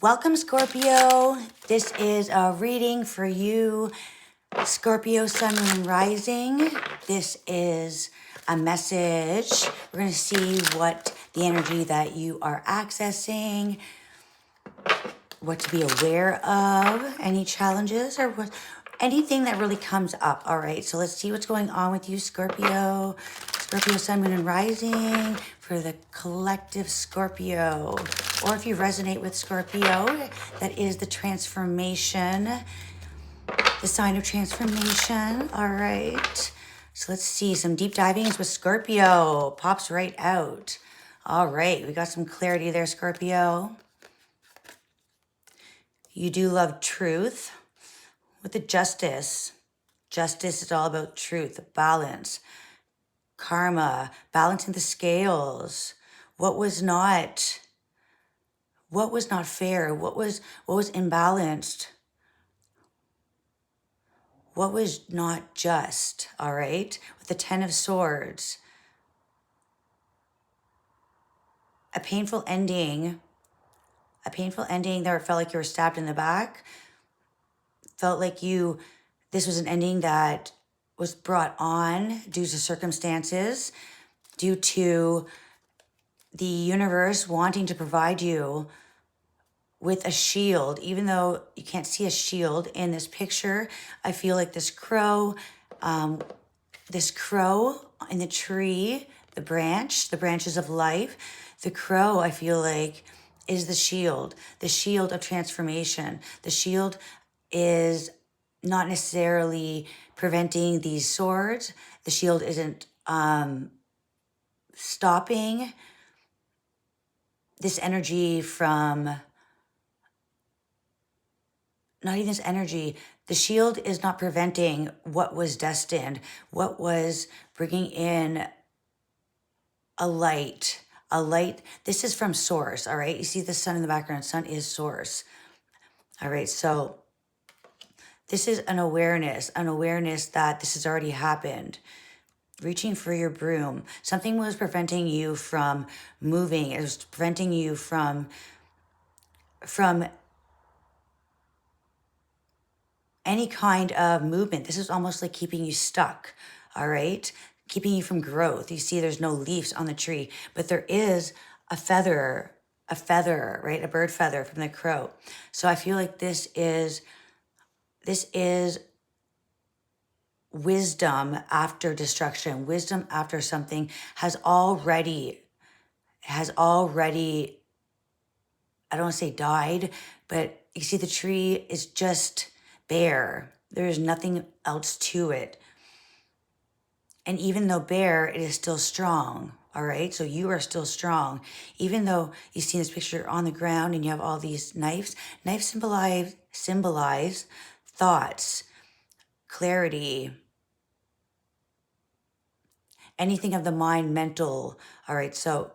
Welcome, Scorpio. This is a reading for you, Scorpio, Sun, Moon, Rising. This is a message. We're going to see what the energy that you are accessing, what to be aware of, any challenges, or anything that really comes up. All right, so let's see what's going on with you, Scorpio. Scorpio, Sun, Moon, and Rising for the collective Scorpio. Or if you resonate with Scorpio, that is the transformation, the sign of transformation. All right, so let's see some deep divings with Scorpio. Pops right out. All right, we got some clarity there, Scorpio. You do love truth. With the justice, justice is all about truth, balance, karma, balancing the scales. What was not fair? What was imbalanced? What was not just? All right, with the Ten of Swords, a painful ending there. It felt like you were stabbed in the back. Felt like this was an ending that was brought on due to circumstances, due to the universe wanting to provide you with a shield. Even though you can't see a shield in this picture, I feel like this crow in the tree, the branches of life, the crow, I feel like, is the shield of transformation. The shield is not necessarily preventing these swords. The shield isn't stopping this energy from, not even this energy. The shield is not preventing what was destined, what was bringing in a light. This is from source, all right? You see the sun in the background. Sun is source. All right, so this is an awareness that this has already happened. Reaching for your broom. Something was preventing you from moving. It was preventing you from any kind of movement. This is almost like keeping you stuck, all right? Keeping you from growth. You see there's no leaves on the tree, but there is a feather, right? A bird feather from the crow. So I feel like this is wisdom after destruction. Wisdom after something has already, I don't want to say died, but you see the tree is just bare. There is nothing else to it. And even though bare, it is still strong. All right, so you are still strong. Even though you see this picture on the ground and you have all these knives. Knives symbolize thoughts, clarity, anything of the mind, mental. All right, so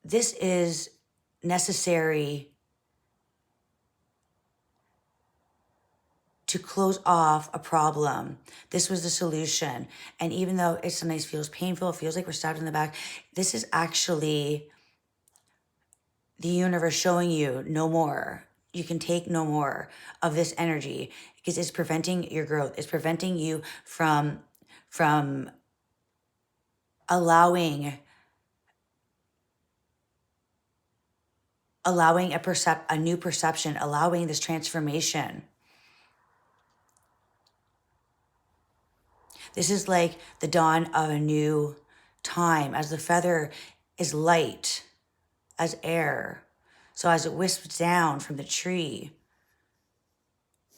this is necessary to close off a problem. This was the solution. And even though it sometimes feels painful, it feels like we're stabbed in the back, this is actually the universe showing you no more. You can take no more of this energy because it's preventing your growth. It's preventing you from allowing a new perception, allowing this transformation. This is like the dawn of a new time, as the feather is light as air. So as it wisps down from the tree,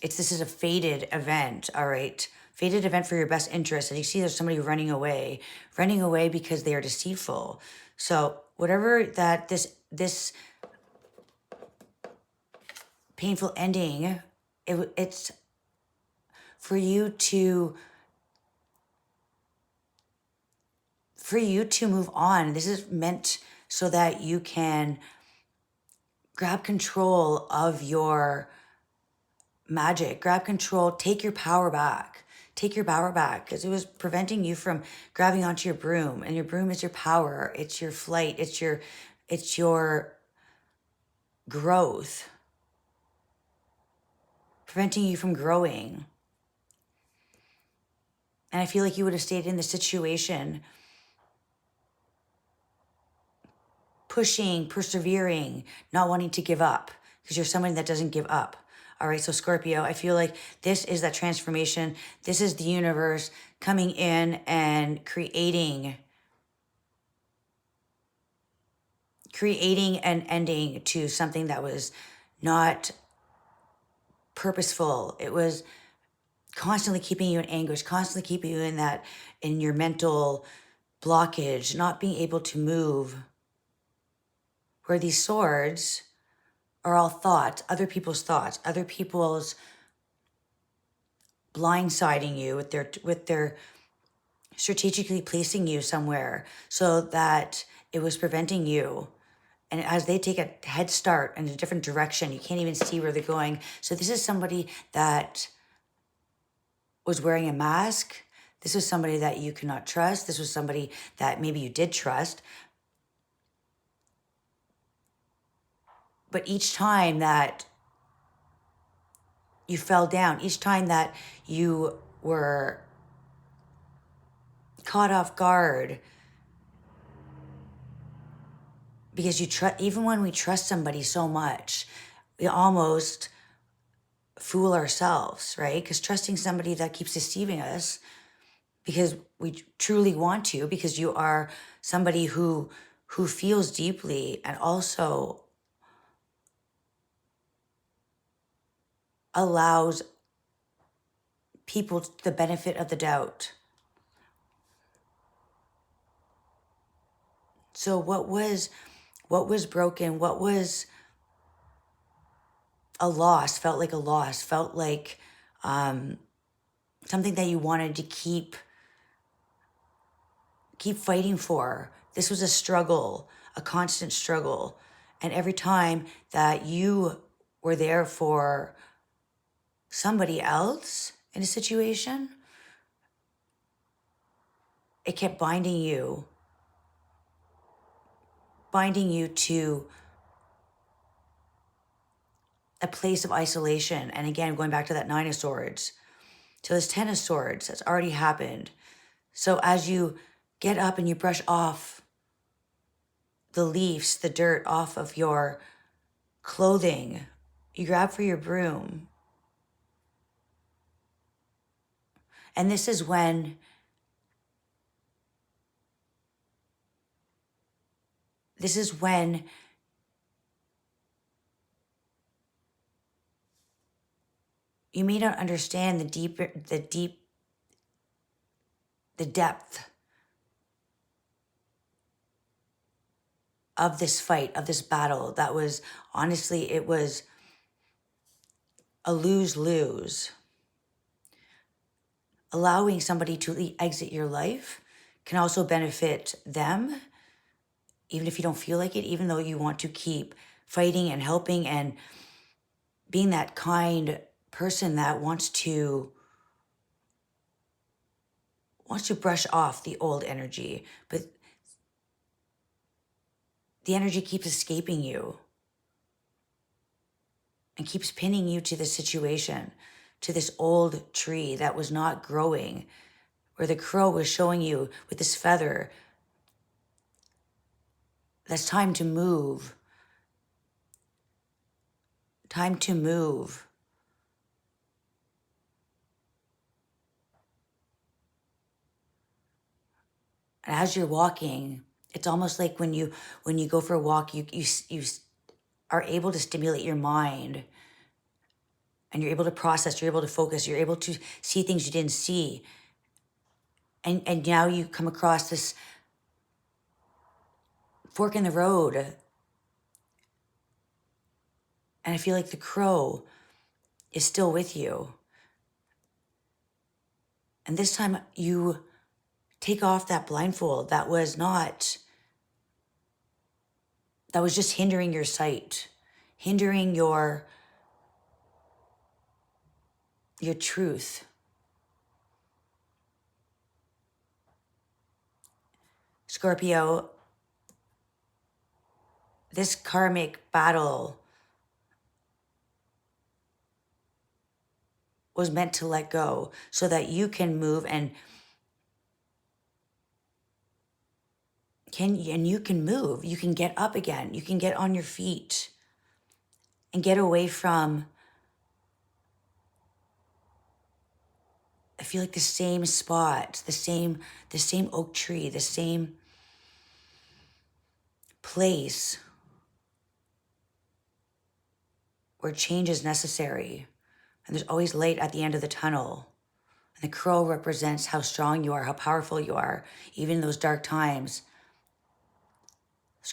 this is a fated event, all right? Fated event for your best interest. And you see there's somebody running away because they are deceitful. So whatever that this painful ending, it's for you to move on. This is meant so that you can grab control of your magic, grab control, take your power back, because it was preventing you from grabbing onto your broom, and your broom is your power. It's your flight. It's your growth, preventing you from growing. And I feel like you would have stayed in the situation, pushing, persevering, not wanting to give up, because you're somebody that doesn't give up. All right, so Scorpio, I feel like this is that transformation. This is the universe coming in and creating an ending to something that was not purposeful. It was constantly keeping you in anguish, constantly keeping you in that, in your mental blockage, not being able to move. Where these swords are all thoughts, other people's blindsiding you with their strategically placing you somewhere so that it was preventing you. And as they take a head start in a different direction, you can't even see where they're going. So this is somebody that was wearing a mask. This was somebody that you cannot trust. This was somebody that maybe you did trust. But each time that you fell down, each time that you were caught off guard, because you trust, even when we trust somebody so much, we almost fool ourselves, right? Because trusting somebody that keeps deceiving us, because we truly want to, because you are somebody who feels deeply and also allows people the benefit of the doubt. So what was broken? What was a loss? Felt like a loss. Felt like something that you wanted to keep fighting for. This was a struggle, a constant struggle. And every time that you were there for somebody else in a situation, it kept binding you to a place of isolation. And again, going back to that Nine of Swords. So this Ten of Swords, that's already happened. So as you get up and you brush off the leaves, the dirt off of your clothing, you grab for your broom. And this is when you may not understand the depth of this fight, of this battle. That was, honestly, it was a lose-lose. Allowing somebody to exit your life can also benefit them, even if you don't feel like it, even though you want to keep fighting and helping and being that kind person that wants to brush off the old energy, but the energy keeps escaping you and keeps pinning you to the situation, to this old tree that was not growing, where the crow was showing you with this feather, that's time to move. Time to move. And as you're walking, it's almost like when you go for a walk, you are able to stimulate your mind, and you're able to process, you're able to focus, you're able to see things you didn't see. And now you come across this fork in the road. And I feel like the crow is still with you. And this time you take off that blindfold that was just hindering your sight, hindering your truth. Scorpio, this karmic battle was meant to let go so that you can move and you can move. You can get up again. You can get on your feet and get away from, I feel like, the same spot, the same oak tree, the same place where change is necessary. And there's always light at the end of the tunnel. And the crow represents how strong you are, how powerful you are, even in those dark times.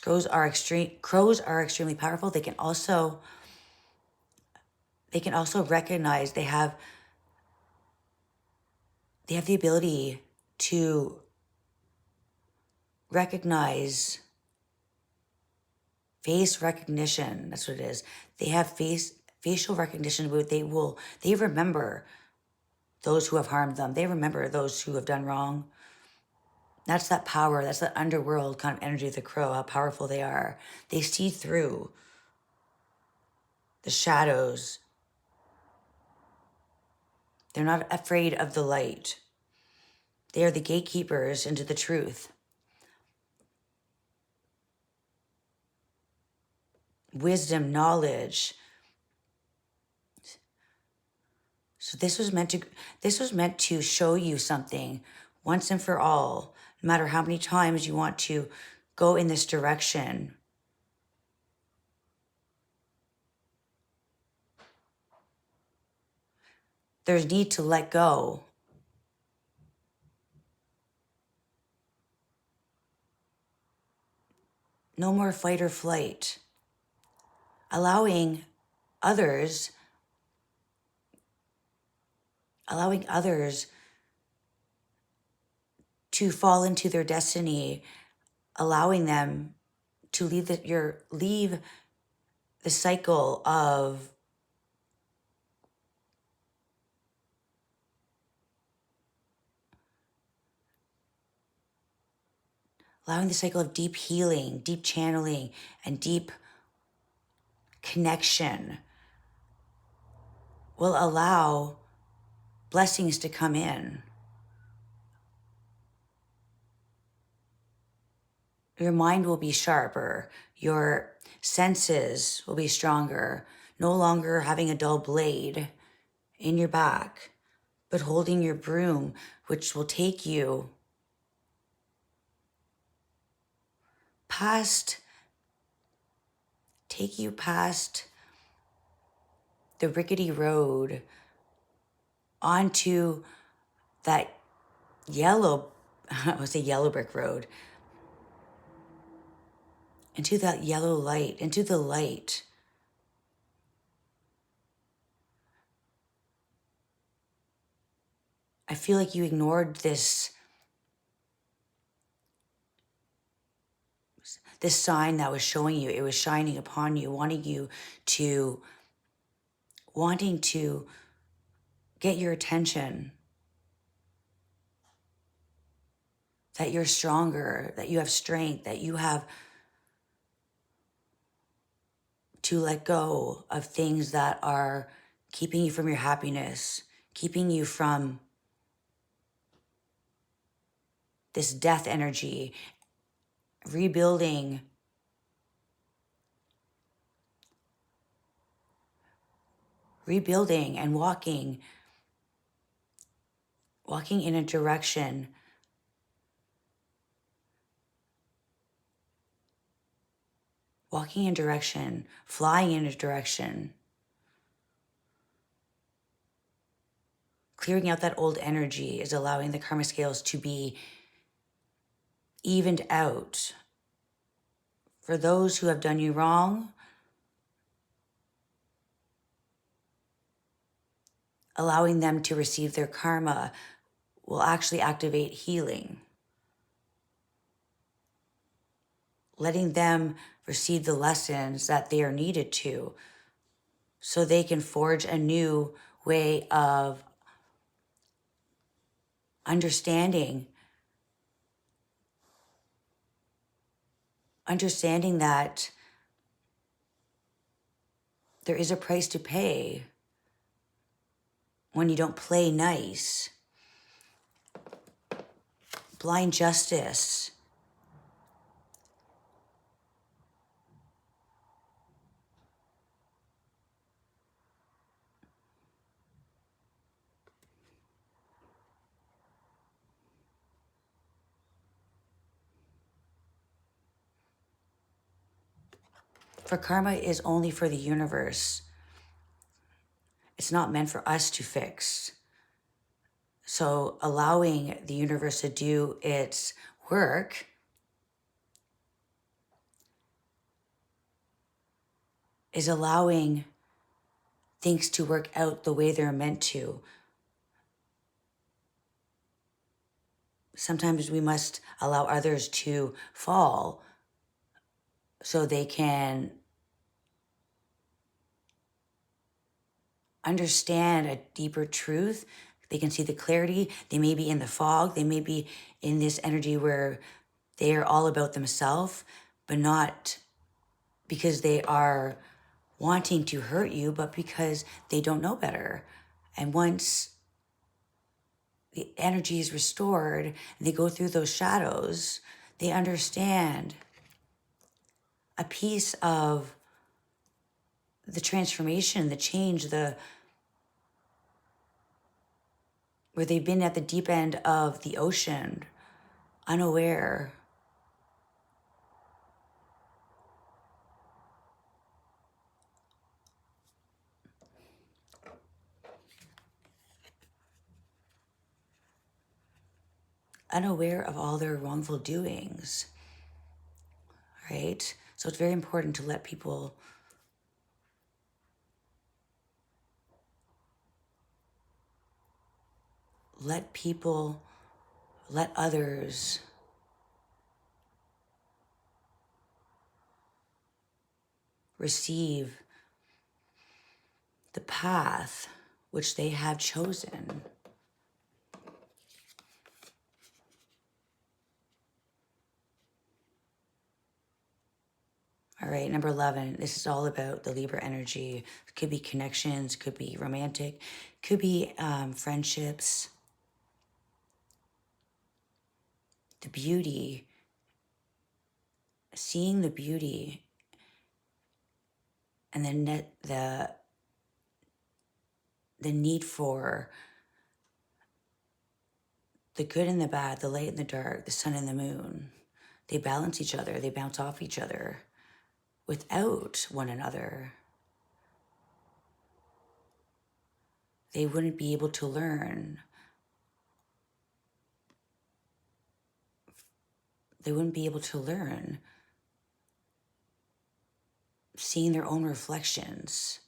Crows are extremely powerful. They can also recognize, they have the ability to recognize face recognition. That's what it is. They have facial recognition, but they remember those who have harmed them. They remember those who have done wrong. That's that power. That's that underworld kind of energy of the crow, how powerful they are. They see through the shadows. They're not afraid of the light. They are the gatekeepers into the truth. Wisdom, knowledge. So this was meant to show you something once and for all, no matter how many times you want to go in this direction. There's need to let go. No more fight or flight. Allowing others to fall into their destiny, allowing them to leave the cycle of deep healing, deep channeling, and deep connection will allow blessings to come in. Your mind will be sharper. Your senses will be stronger. No longer having a dull blade in your back, but holding your broom, which will take you past the rickety road onto that yellow brick road, into that yellow light, into the light. I feel like you ignored this sign that was showing you, it was shining upon you, wanting to get your attention, that you're stronger, that you have strength, that you have to let go of things that are keeping you from your happiness, keeping you from this death energy, rebuilding and walking in a direction flying in a direction, clearing out that old energy is allowing the karma scales to be evened out. For those who have done you wrong, allowing them to receive their karma will actually activate healing. Letting them receive the lessons that they are needed to, so they can forge a new way of understanding that there is a price to pay when you don't play nice. Blind justice. For karma is only for the universe. It's not meant for us to fix. So allowing the universe to do its work is allowing things to work out the way they're meant to. Sometimes we must allow others to fall so they can understand a deeper truth. They can see the clarity. They may be in the fog. They may be in this energy where they are all about themselves, but not because they are wanting to hurt you, but because they don't know better. And once the energy is restored and they go through those shadows, they understand a piece of the transformation, the change, where they've been at the deep end of the ocean, unaware. Unaware of all their wrongful doings, right? So it's very important to let people let others receive the path which they have chosen. All right, number 11, this is all about the Libra energy. It could be connections, could be romantic, could be friendships. The beauty, seeing the beauty, and then the need for the good and the bad, the light and the dark, the sun and the moon. They balance each other, they bounce off each other. Without one another, they wouldn't be able to learn. They wouldn't be able to learn seeing their own reflections.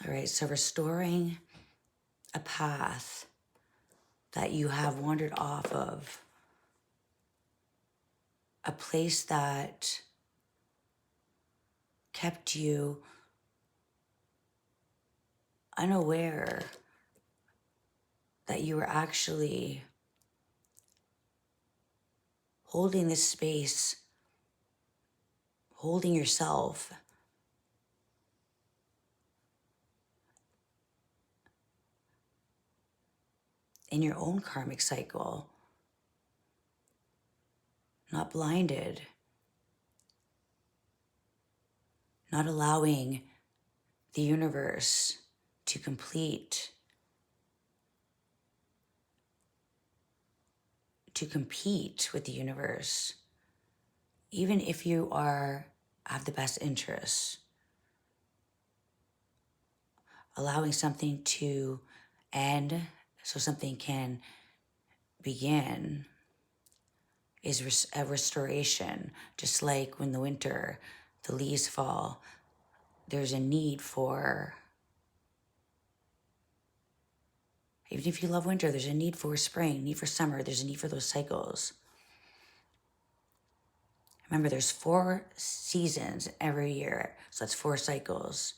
All right, so restoring a path that you have wandered off of, a place that kept you unaware that you were actually holding this space, holding yourself. In your own karmic cycle, not blinded, not allowing the universe to compete, to compete with the universe, even if you have the best interests. Allowing something to end so something can begin is a restoration. Just like when the winter, the leaves fall, there's a need for, even if you love winter, there's a need for spring, need for summer, there's a need for those cycles. Remember, there's 4 seasons every year, so that's 4 cycles.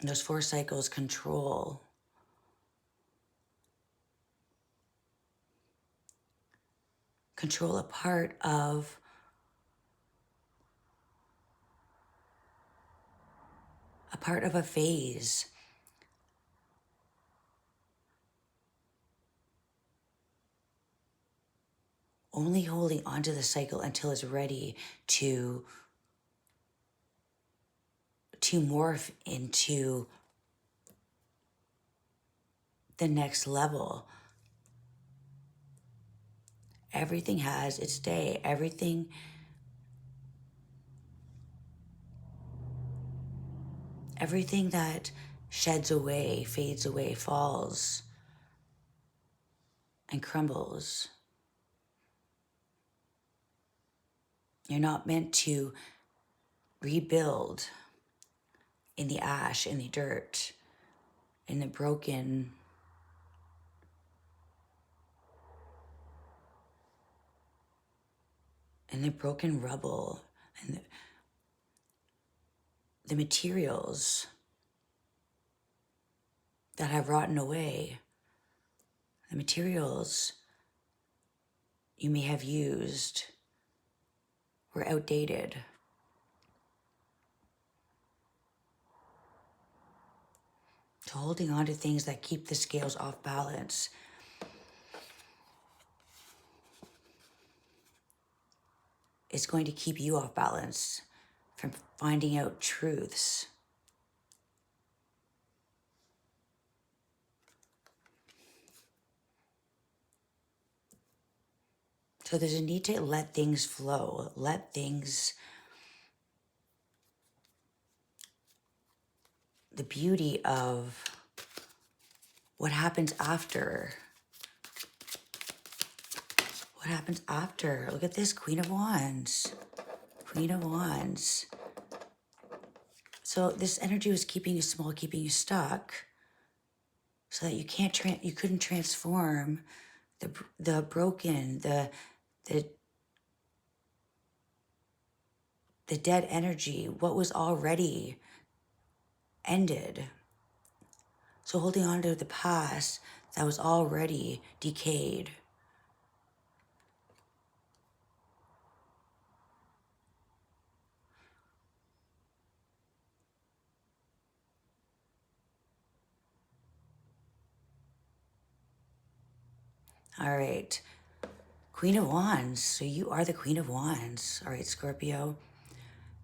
And those 4 cycles control a part of a phase. Only holding onto the cycle until it's ready to morph into the next level. Everything has its day. Everything that sheds away, fades away, falls and crumbles. You're not meant to rebuild in the ash, in the dirt, in the broken, rubble, and the materials that have rotten away, the materials you may have used were outdated. So holding on to things that keep the scales off balance is going to keep you off balance from finding out truths. So there's a need to let things flow, the beauty of what happens after. What happens after? Look at this, Queen of Wands. Queen of Wands. So this energy was keeping you small, keeping you stuck, so that you couldn't transform the broken, the dead energy, what was already ended. So holding on to the past that was already decayed. All right, Queen of Wands. So you are the Queen of Wands. All right, Scorpio.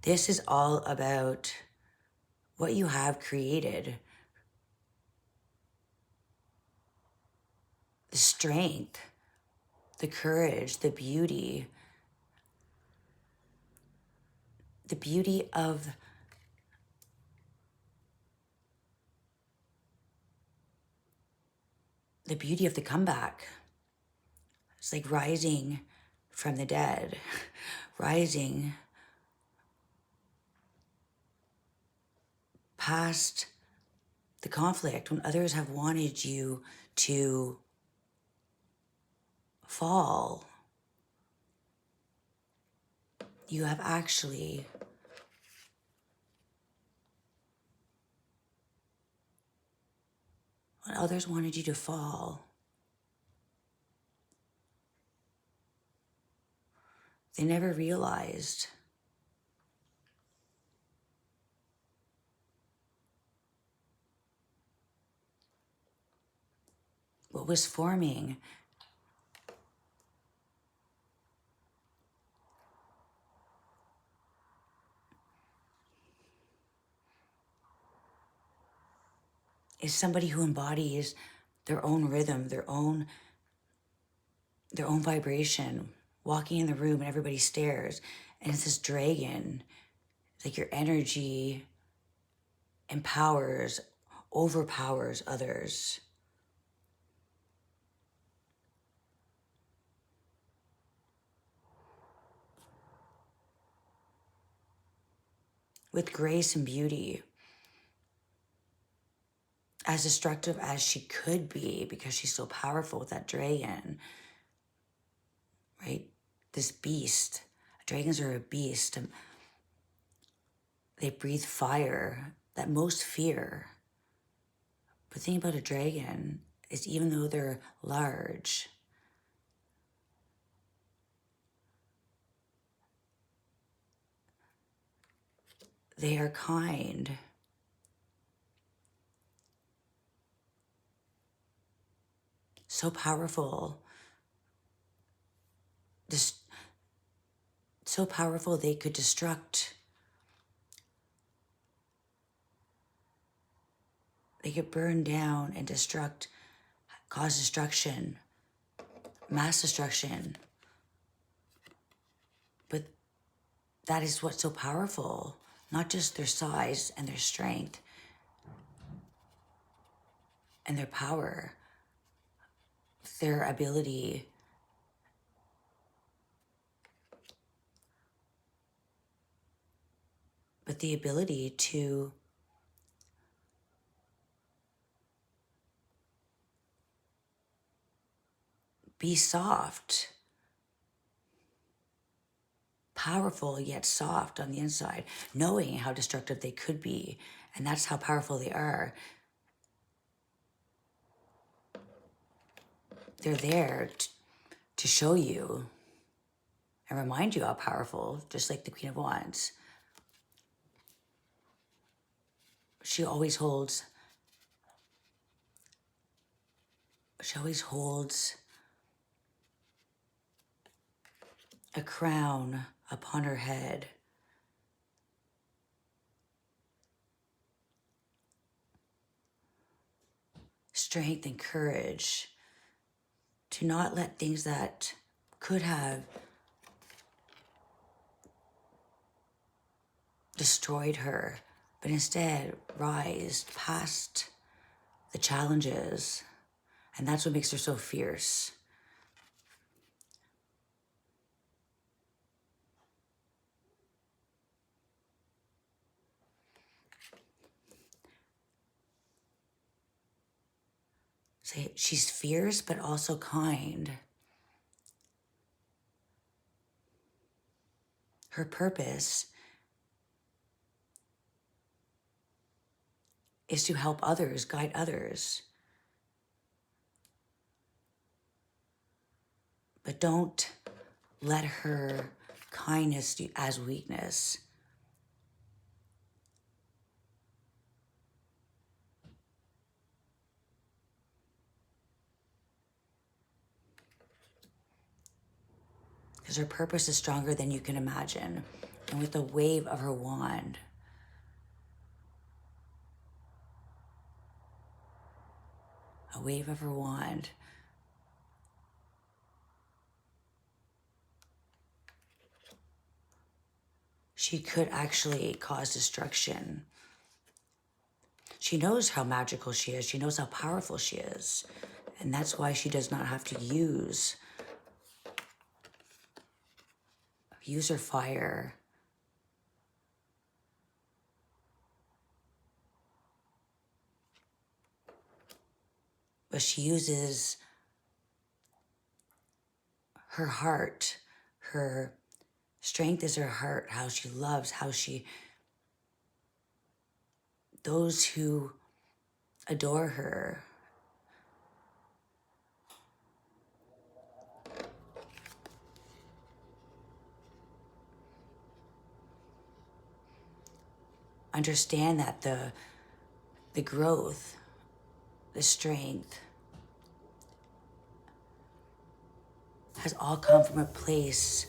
This is all about what you have created. The strength, the courage, the beauty of the comeback. It's like rising from the dead, rising past the conflict when others have wanted you to fall. You have actually when others wanted you to fall, they never realized what was forming. Is somebody who embodies their own rhythm, their own vibration, walking in the room and everybody stares. And it's this dragon. It's like your energy overpowers others. With grace and beauty. As destructive as she could be because she's so powerful with that dragon, right? This beast. Dragons are a beast. They breathe fire. that most fear. But the thing about a dragon is even though they're large, they are kind. So powerful. So powerful they could destruct. They could burn down and destruct, cause destruction, mass destruction. But that is what's so powerful, not just their size and their strength and their power, their ability but the ability to be soft, powerful yet soft on the inside, knowing how destructive they could be. And that's how powerful they are. They're there to show you and remind you how powerful, just like the Queen of Wands. She always holds a crown upon her head. Strength and courage to not let things that could have destroyed her, but instead rise past the challenges. And that's what makes her so fierce. So she's fierce, but also kind. Her purpose is to help others, guide others. But don't let her kindness do as weakness. Because her purpose is stronger than you can imagine. And with the wave of her wand, a wave of her wand, she could actually cause destruction. She knows how magical she is. She knows how powerful she is. And that's why she does not have to use her fire. But she uses her heart. Her strength is her heart, how she loves, those who adore her. Understand that the growth, the strength has all come from a place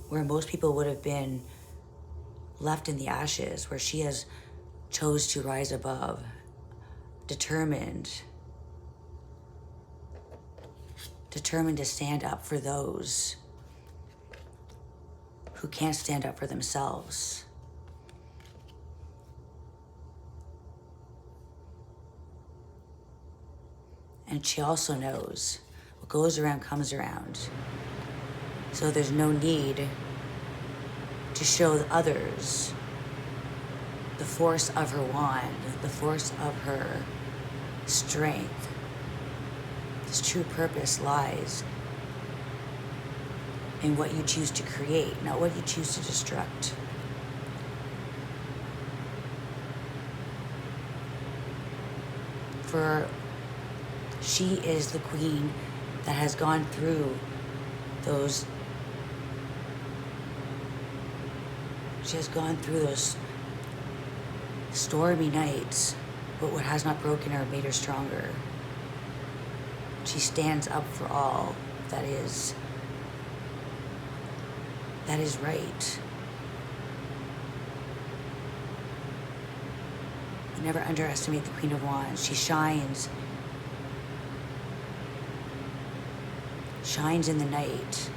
where most people would have been left in the ashes, where she has chose to rise above, determined to stand up for those who can't stand up for themselves. And she also knows what goes around comes around. So there's no need to show others the force of her wand, the force of her strength. This true purpose lies in what you choose to create, not what you choose to destruct. For she is the queen that has gone through those, stormy nights, but what has not broken her made her stronger. She stands up for all that is right. Never underestimate the Queen of Wands. She shines in the night.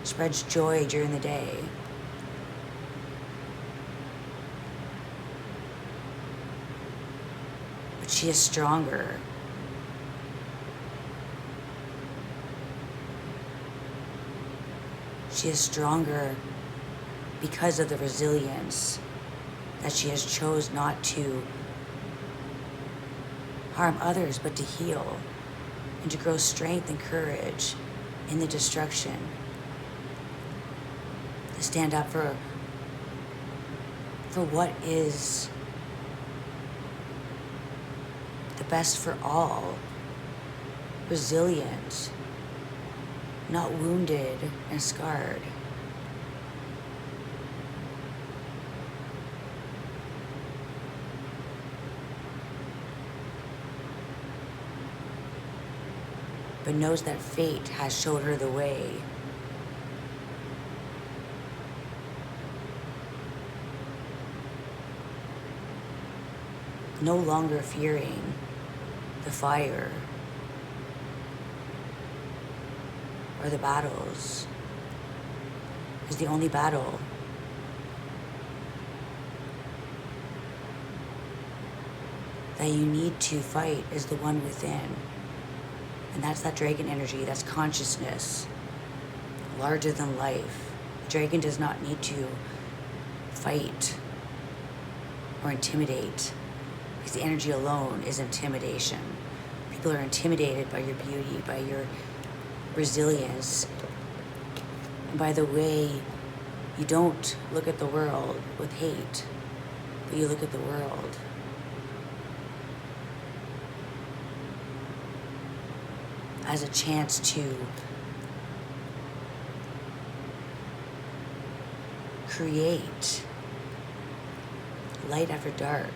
Spreads joy during the day. But she is stronger. She is stronger because of the resilience that she has chose not to harm others, but to heal and to grow strength and courage in the destruction. To stand up for what is the best for all. Resilient, not wounded and scarred. But knows that fate has showed her the way. No longer fearing the fire or the battles, because the only battle that you need to fight is the one within. And that's that dragon energy, that's consciousness, larger than life. The dragon does not need to fight or intimidate, because the energy alone is intimidation. People are intimidated by your beauty, by your resilience, and by the way you don't look at the world with hate, but you look at the world as a chance to create light after dark.